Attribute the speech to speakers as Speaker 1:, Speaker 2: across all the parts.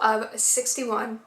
Speaker 1: of 61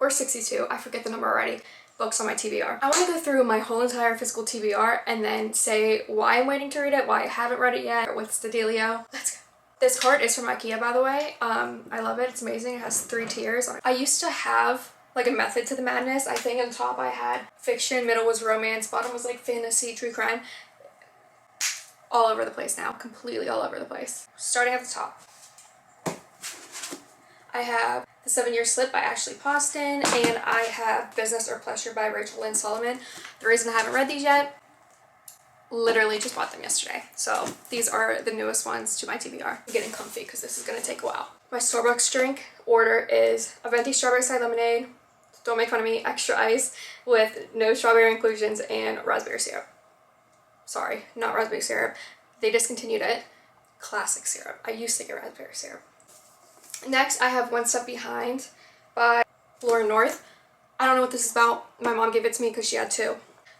Speaker 1: or 62, I forget the number already, books on my TBR. I want to go through my whole entire physical TBR and then say why I'm waiting to read it, why I haven't read it yet, or what's the dealio. Let's go. This card is from IKEA, by the way. I love it. It's amazing. It has 3 tiers. I used to have like a method to the madness. I think on top I had fiction, middle was romance, bottom was like fantasy, true crime. All over the place now. Completely all over the place. Starting at the top, I have The 7-Year Slip by Ashley Poston, and I have Business or Pleasure by Rachel Lynn Solomon. The reason I haven't read these yet, literally just bought them yesterday. So these are the newest ones to my TBR. I'm getting comfy because this is going to take a while. My Starbucks drink order is a venti strawberry side lemonade, don't make fun of me, extra ice with no strawberry inclusions, and raspberry syrup. Sorry, not raspberry syrup. They discontinued it. Classic syrup. I used to get raspberry syrup. Next, I have One Step Behind by Lauren North. I don't know what this is about. My mom gave it to me because she had 2.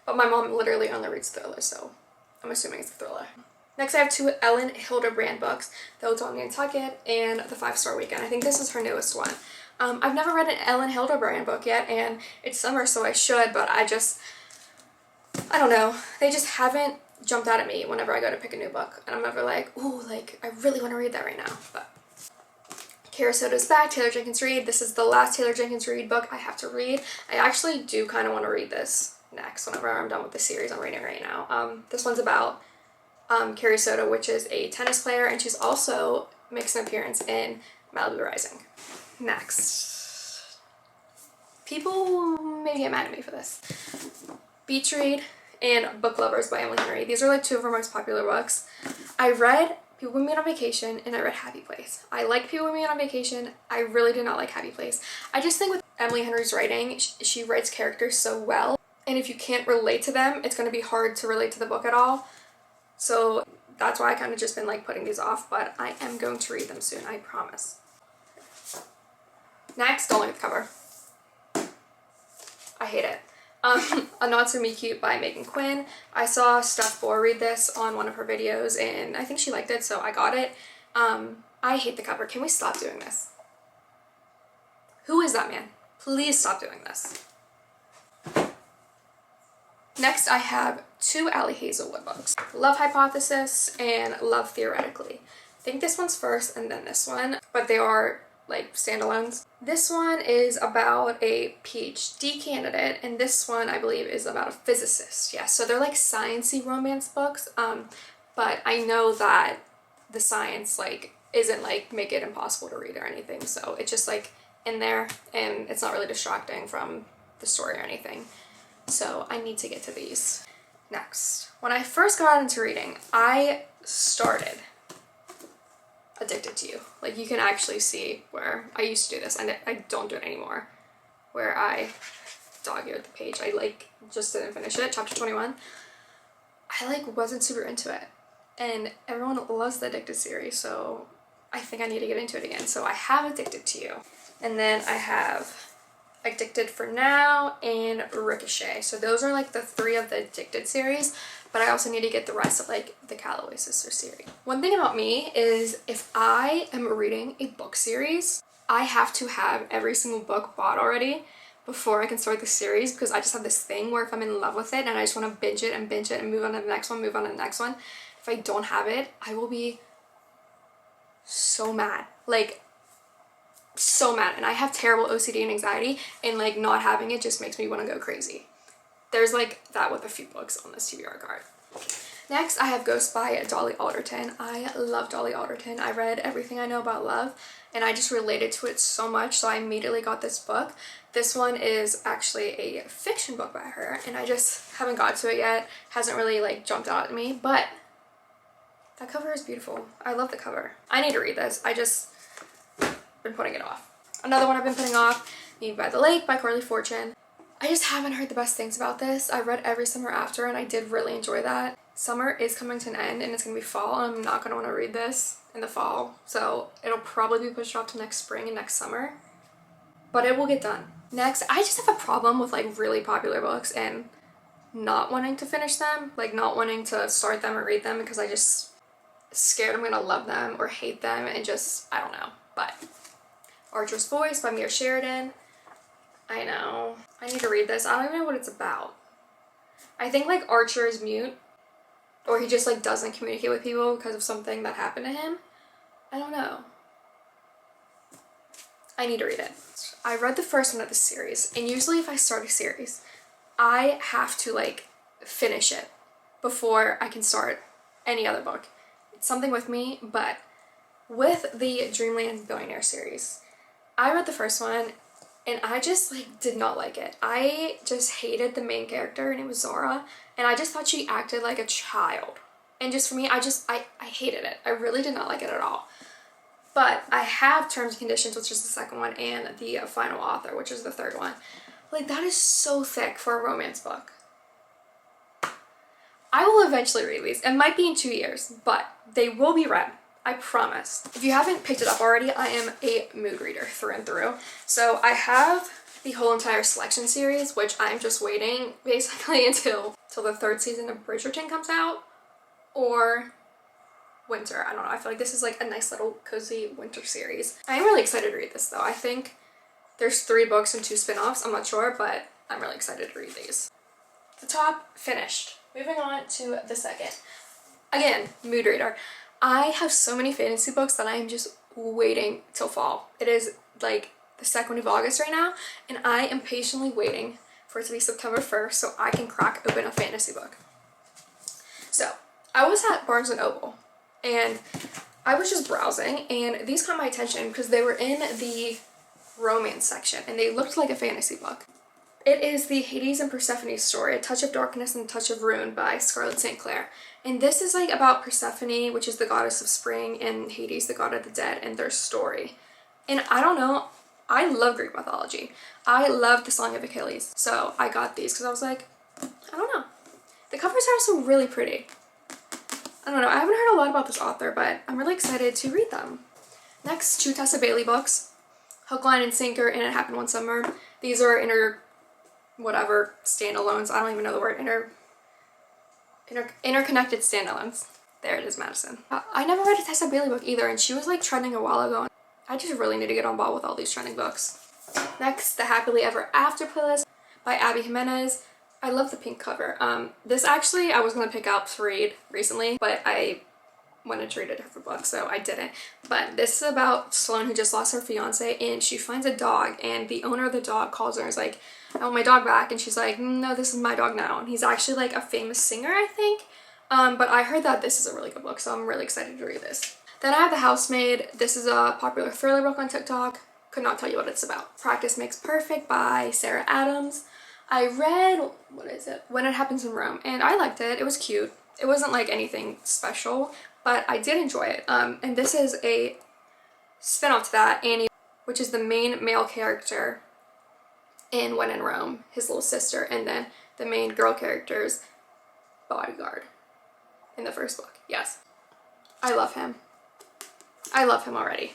Speaker 1: But my mom literally only reads thrillers, so I'm assuming it's a thriller. Next, I have 2 Ellen Hildebrand books, The Hotel in Nantucket and The 5-Star Weekend. I think this is her newest one. I've never read an Ellen Hildebrand book yet, and it's summer, so I should, but I don't know. They just haven't jumped out at me whenever I go to pick a new book. And I'm never like, ooh, like, I really want to read that right now. But Carasota's back, Taylor Jenkins Reid. This is the last Taylor Jenkins Reid book I have to read. I actually do kind of want to read this next whenever I'm done with the series I'm reading right now. This one's about Carrie which is a tennis player, and she's also makes an appearance in Malibu Rising. Next. People maybe get mad at me for this. Beach Read and Book Lovers by Emily Henry. These are like 2 of her most popular books. I read People With Me on Vacation and I read Happy Place. I like People With Me on Vacation. I really did not like Happy Place. I just think with Emily Henry's writing, she writes characters so well, and if you can't relate to them, it's going to be hard to relate to the book at all. So that's why I kind of just been like putting these off, but I am going to read them soon, I promise. Next, don't look at the cover. I hate it. A Not So Me Cute by Megan Quinn. I saw Steph Bohr read this on one of her videos and I think she liked it, so I got it. I hate the cover. Can we stop doing this? Who is that man? Please stop doing this. Next, I have 2 Allie Hazelwood books. Love Hypothesis and Love Theoretically. I think this one's first and then this one, but they are like standalones. This one is about a PhD candidate, and this one I believe is about a physicist. Yeah, so they're like sciencey romance books, but I know that the science like isn't like make it impossible to read or anything, so it's just like in there and it's not really distracting from the story or anything. So I need to get to these. Next, when I first got into reading, I started Addicted to You. Like, you can actually see where I used to do this, and I don't do it anymore, where I dog-eared the page. I like just didn't finish it. Chapter 21. I like wasn't super into it, and everyone loves the Addicted series, so I think I need to get into it again. So I have Addicted to You, and then I have Addicted for Now and Ricochet. So those are like the 3 of the Addicted series, but I also need to get the rest of like the Calloway Sisters series. One thing about me is if I am reading a book series, I have to have every single book bought already before I can start the series, because I just have this thing where if I'm in love with it and I just want to binge it and move on to the next one, move on to the next one, if I don't have it, I will be so mad. Like, so mad. And I have terrible OCD and anxiety, and like not having it just makes me want to go crazy. There's like that with a few books on this TBR card. Next, I have Ghost by Dolly Alderton. I love Dolly Alderton. I read Everything I Know About Love, and I just related to it so much, so I immediately got this book. This one is actually a fiction book by her, and I just haven't got to it yet. Hasn't really like jumped out at me, but that cover is beautiful. I love the cover. I need to read this. I just been putting it off. Another one I've been putting off, Me by the Lake by Carly Fortune. I just haven't heard the best things about this. I read Every Summer After, and I did really enjoy that. Summer is coming to an end, and it's gonna be fall, and I'm not gonna want to read this in the fall, so it'll probably be pushed off to next spring and next summer, but it will get done. Next, I just have a problem with like really popular books and not wanting to finish them, like not wanting to start them or read them, because I just scared I'm gonna love them or hate them, and just I don't know. But Archer's Voice by Mia Sheridan. I know. I need to read this. I don't even know what it's about. I think like Archer is mute, or he just like doesn't communicate with people because of something that happened to him. I don't know. I need to read it. I read the first one of the series, and usually if I start a series, I have to like finish it before I can start any other book. It's something with me, but with the Dreamland Billionaire series, I read the first one and I just like did not like it. I just hated the main character, and it was Zara, and I just thought she acted like a child. And just for me, I hated it. I really did not like it at all. But I have Terms and Conditions, which is the second one, and the Final Author, which is the third one. Like, that is so thick for a romance book. I will eventually read these. It might be in 2 years, but they will be read. I promise. If you haven't picked it up already, I am a mood reader through and through. So I have the whole entire selection series, which I'm just waiting basically until the third season of Bridgerton comes out, or winter. I don't know. I feel like this is like a nice little cozy winter series. I am really excited to read this though. I think there's 3 books and 2 spin-offs. I'm not sure, but I'm really excited to read these. The top, finished. Moving on to the second. Again, mood reader. I have so many fantasy books that I am just waiting till fall. It is like the second week of August right now, and I am patiently waiting for it to be September 1st so I can crack open a fantasy book. So, I was at Barnes & Noble, and I was just browsing, and these caught my attention because they were in the romance section, and they looked like a fantasy book. It is the Hades and Persephone story, A Touch of Darkness and a Touch of Ruin by Scarlett St. Clair. And this is like about Persephone, which is the goddess of spring, and Hades, the god of the dead, and their story. And I don't know, I love Greek mythology. I love the Song of Achilles. So I got these because I was like, I don't know. The covers are also really pretty. I don't know, I haven't heard a lot about this author, but I'm really excited to read them. Next, 2 Tessa Bailey books. Hook, Line, and Sinker, and It Happened One Summer. These are whatever standalones. I don't even know the word. Interconnected standalones. There it is, Madison. I never read a Tessa Bailey book either, and she was like trending a while ago. I just really need to get on ball with all these trending books. Next, The Happily Ever After playlist by Abby Jimenez. I love the pink cover. This actually I was going to pick out to read recently, but I wanted to read a different book, so I didn't. But this is about Sloane, who just lost her fiance, and she finds a dog, and the owner of the dog calls her and is like, I want my dog back, and she's like, no, this is my dog now. And he's actually like a famous singer, I think. But I heard that this is a really good book, so I'm really excited to read this. Then I have The Housemaid. This is a popular thriller book on TikTok. Could not tell you what it's about. Practice Makes Perfect by Sarah Adams. I read, When It Happens in Rome, and I liked it. It was cute. It wasn't like anything special, but I did enjoy it. And this is a spin-off to that, Annie, which is the main male character in When in Rome, his little sister, and then the main girl character's bodyguard in the first book. Yes. I love him. I love him already.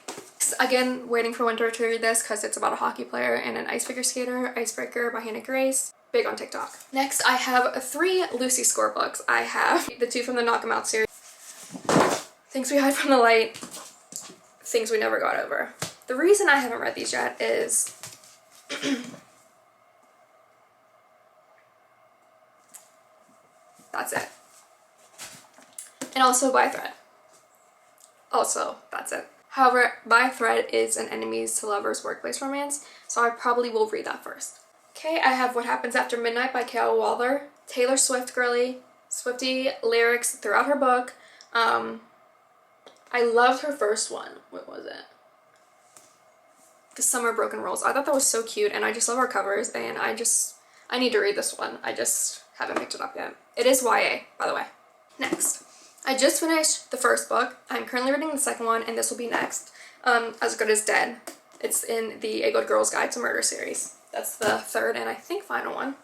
Speaker 1: Again, waiting for winter to read this because it's about a hockey player and an ice figure skater, Icebreaker by Hannah Grace. Big on TikTok. Next, I have 3 Lucy Score books. I have the 2 from the Knock 'Em Out series, Things We Hide from the Light, Things We Never Got Over. The reason I haven't read these yet is that's it. And also By Thread. Also, that's it. However, By Thread is an enemies to lovers workplace romance, so I probably will read that first. Okay, I have What Happens After Midnight by Kayla Walther. Taylor Swift girly, Swiftie lyrics throughout her book. I loved her first one. What was it? The Summer Broken Rules. I thought that was so cute, and I just love her covers, and I need to read this one. I just haven't picked it up yet. It is YA, by the way. Next, I just finished the first book. I'm currently reading the second one, and this will be next. As Good as Dead. It's in the A Good Girl's Guide to Murder series. That's the third and I think final one.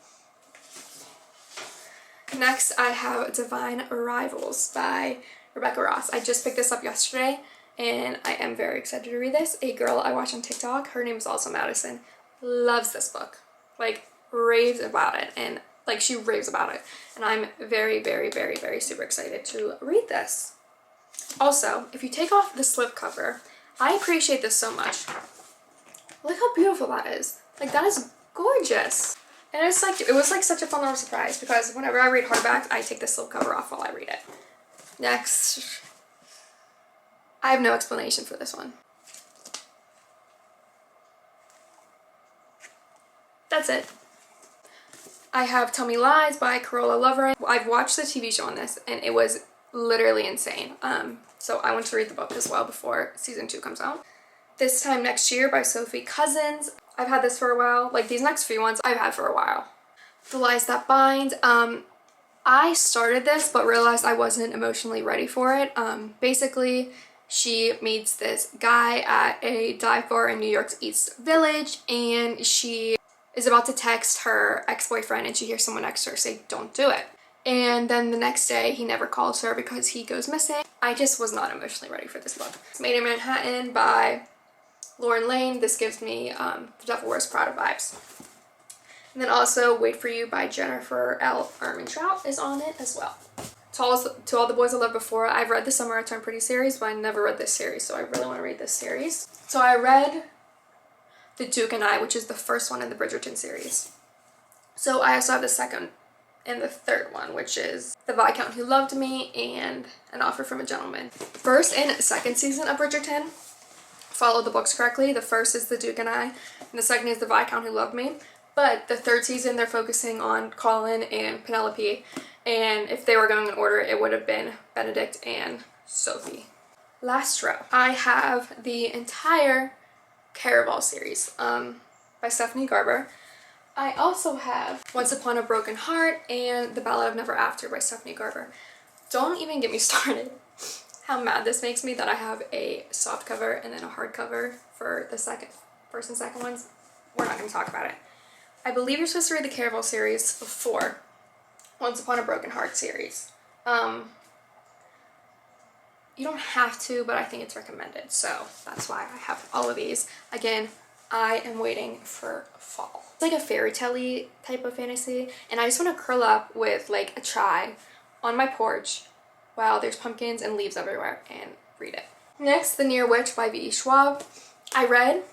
Speaker 1: Next, I have Divine Arrivals by Rebecca Ross. I just picked this up yesterday, and I am very excited to read this. A girl I watch on TikTok, her name is also Madison, loves this book. Like, raves about it, and like she raves about it. And I'm very, very, very, very super excited to read this. Also, if you take off the slip cover, I appreciate this so much. Look how beautiful that is. Like, that is gorgeous. And it's like, it was like such a fun little surprise because whenever I read hardbacks, I take the slipcover off while I read it. Next, I have no explanation for this one. That's it. I have Tell Me Lies by Corolla Lover. I've watched the TV show on this and it was literally insane. So I want to read the book as well before season 2 comes out. This Time Next Year by Sophie Cousins. I've had this for a while. Like, these next few ones I've had for a while. The Lies That Bind. I started this but realized I wasn't emotionally ready for it. Basically, she meets this guy at a dive bar in New York's East Village and she is about to text her ex-boyfriend and she hears someone next to her say, "Don't do it." And then the next day he never calls her because he goes missing. I just was not emotionally ready for this book. Made in Manhattan by Lauren Lane. This gives me The Devil Wears Prada vibes. And then also Wait For You by Jennifer L. Ermintrout is on it as well. To All the Boys I Loved Before. I've read the Summer I Turned Pretty series, but I never read this series, so I really want to read this series. So I read The Duke and I, which is the first one in the Bridgerton series. So I also have the second and the third one, which is The Viscount Who Loved Me and An Offer from a Gentleman. First and second season of Bridgerton follow the books correctly. The first is The Duke and I, and the second is The Viscount Who Loved Me. But the third season, they're focusing on Colin and Penelope, and if they were going in order, it would have been Benedict and Sophie. Last row, I have the entire Caraval series by Stephanie Garber. I also have Once Upon a Broken Heart and The Ballad of Never After by Stephanie Garber. Don't even get me started how mad this makes me that I have a soft cover and then a hard cover for the first and second ones. We're not going to talk about it. I believe you're supposed to read the Caraval series before Once Upon a Broken Heart series. You don't have to, but I think it's recommended, so that's why I have all of these. Again, I am waiting for fall. It's like a fairy tale-y type of fantasy, and I just want to curl up with like a chai on my porch while there's pumpkins and leaves everywhere and read it. Next, The Near Witch by V.E. Schwab. I read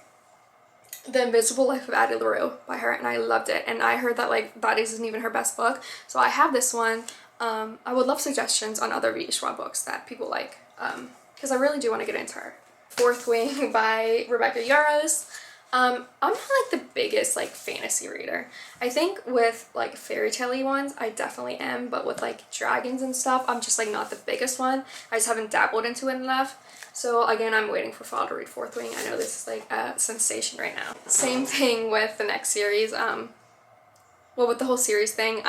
Speaker 1: The Invisible Life of Addie LaRue by her and I loved it, and I heard that like that isn't even her best book, so I have this one. I would love suggestions on other V.E. Schwab books that people like, because I really do want to get into her. Fourth Wing by Rebecca Yarros. I'm not like the biggest like fantasy reader. I think with like fairy tale-y ones I definitely am, but with like dragons and stuff I'm just like not the biggest one. I just haven't dabbled into it enough. So again, I'm waiting for fall to read Fourth Wing. I know this is like a sensation right now. Same thing with the next series. Well, with the whole series thing,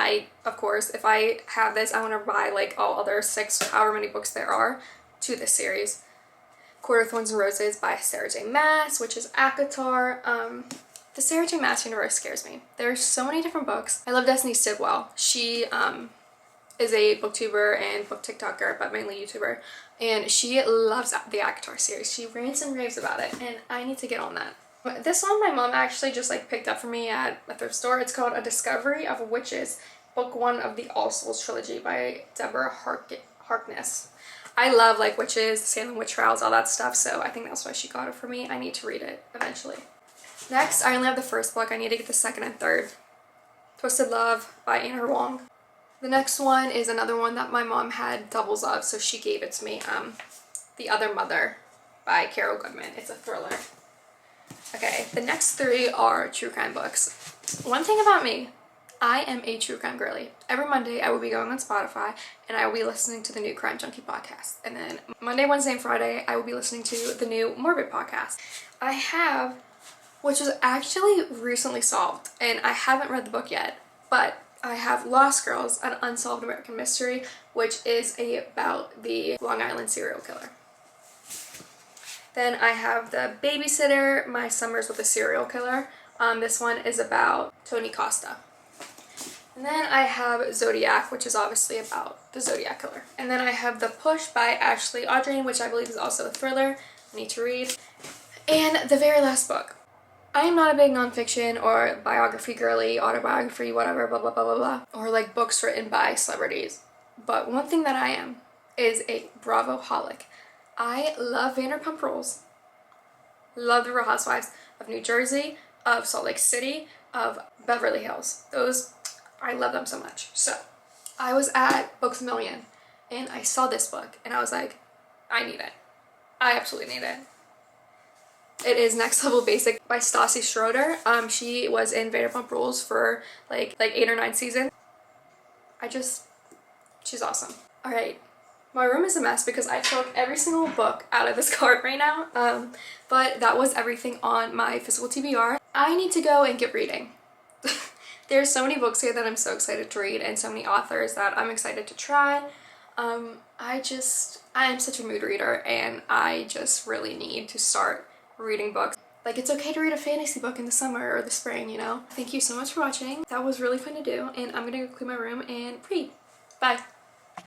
Speaker 1: of course, if I have this, I want to buy like all other 6, however many books there are to this series. Court of Thorns and Roses by Sarah J. Maas, which is ACOTAR. The Sarah J. Maas universe scares me. There's so many different books. I love Destiny Stidwell. She is a booktuber and book TikToker, but mainly YouTuber. And she loves the ACOTAR series. She rants and raves about it, and I need to get on that. This one my mom actually just like picked up for me at a thrift store. It's called A Discovery of Witches, Book 1 of the All Souls Trilogy by Deborah Harkness. I love like witches, Salem witch trials, all that stuff, so I think that's why she got it for me. I need to read it eventually. Next, I only have the first book. I need to get the second and third. Twisted Love by Anna Wong. The next one is another one that my mom had doubles of, so she gave it to me. The Other Mother by Carol Goodman. It's a thriller. Okay, the next 3 are true crime books. One thing about me, I am a true crime girly. Every Monday I will be going on Spotify and I will be listening to the new Crime Junkie podcast. And then Monday, Wednesday, and Friday I will be listening to the new Morbid podcast. I have, which was actually recently solved, and I haven't read the book yet, but I have Lost Girls, an unsolved American mystery, which is about the Long Island serial killer. Then I have The Babysitter, My Summers with a Serial Killer. This one is about Tony Costa. And then I have Zodiac, which is obviously about the Zodiac Killer. And then I have The Push by Ashley Audrey, which I believe is also a thriller. I need to read. And the very last book. I am not a big nonfiction or biography girly, autobiography, whatever, blah, blah, blah, blah, blah. Or like books written by celebrities. But one thing that I am is a Bravo-holic. I love Vanderpump Rules. Love the Real Housewives of New Jersey, of Salt Lake City, of Beverly Hills. Those, I love them so much. So I was at Books A Million and I saw this book and I was like, I need it. I absolutely need it. It is Next Level Basic by Stassi Schroeder. She was in Vanderpump Rules for like 8 or 9 seasons. She's awesome. All right, my room is a mess because I took every single book out of this cart right now. But that was everything on my physical TBR. I need to go and get reading. There's so many books here that I'm so excited to read and so many authors that I'm excited to try. I am such a mood reader and I just really need to start reading books. Like, it's okay to read a fantasy book in the summer or the spring, you know? Thank you so much for watching. That was really fun to do, and I'm gonna go clean my room and read. Bye.